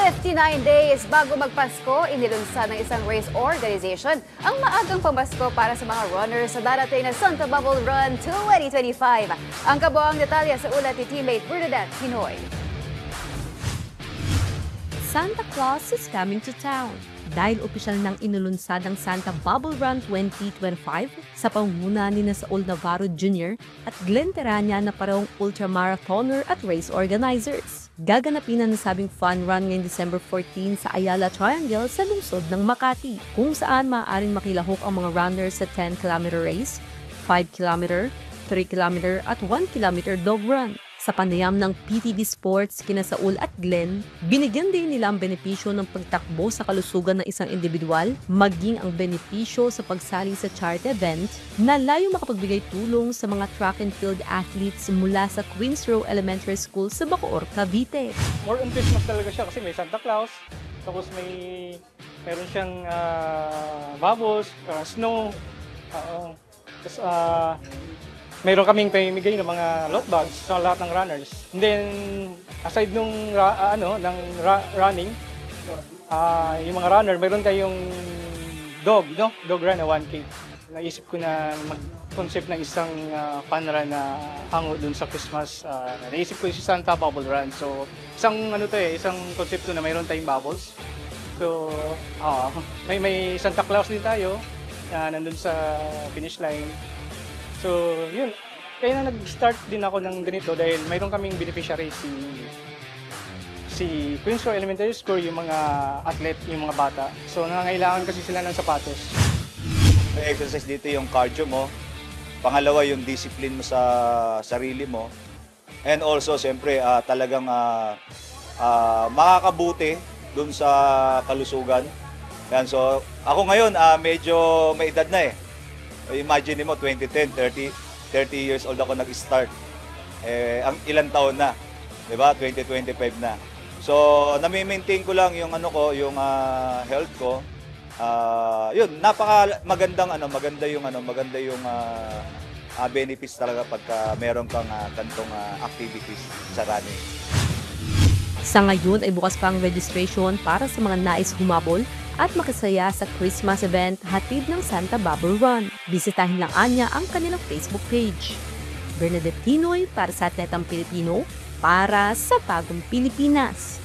59 days bago magpasko, inilunsad ng isang race organization ang maagang pamasko para sa mga runners sa darating na Santa Bubble Run 2025. Ang kabuang detalye sa ulat ni teammate Bernadette Pinoy. Santa Claus is coming to town. Dahil opisyal nang inulunsad ang Santa Bubble Run 2025 sa pangunguna ni Saul Navarro Jr. at Glenn Terania na parehong ultramarathoner at race organizers. Gaganapin ang nasabing fun run ngayong December 14 sa Ayala Triangle sa lungsod ng Makati, kung saan maaaring makilahok ang mga runners sa 10-kilometer race, 5-kilometer, 3-kilometer at 1-kilometer dog run. Sa panayam ng PTV Sports kina Saul at Glenn, binigyan din nila ang benepisyo ng pagtakbo sa kalusugan ng isang individual, maging ang benepisyo sa pagsali sa charity event na layo makapagbigay tulong sa mga track and field athletes mula sa Queens Row Elementary School sa Bacoor, Cavite. More on Christmas talaga siya kasi may Santa Claus, tapos meron siyang bubbles, snow, tapos mayroon kaming pamimigay ng mga lot bags sa lahat ng runners. And then, aside nung running, yung mga runner, mayroon tayong dog run na 1K. Naisip ko na mag-concept ng isang fun run na hango dun sa Christmas. Naisip ko yung Santa Bubble Run. So, isang concept na mayroon tayong bubbles. So, may Santa Claus din tayo na nandun sa finish line. So, yun. Kaya na nag-start din ako ng ganito dahil mayroon kaming beneficiary si Queens Row Elementary School, yung mga athlete, yung mga bata. So, nangangailangan kasi sila ng sapatos. May exercise dito yung cardio mo. Pangalawa, yung discipline mo sa sarili mo. And also, siyempre, talagang makakabuti dun sa kalusugan. Yan, so, ako ngayon, medyo may edad na eh. Imagine mo, 2010, 30 years old ako nag-start. Ang ilang taon na, 'di ba? 2025 na. So, nami-maintain ko lang yung yung health ko. Yun, maganda yung benefits talaga pagka meron kang kantong activities sa running. Sa ngayon ay bukas pa ang registration para sa mga nais humabol at makisaya sa Christmas event hatid ng Santa Bubble Run. Bisitahin lang anya ang kanilang Facebook page. Bernadette Pinoy para sa Atletang Pilipino, para sa Bagong Pilipinas.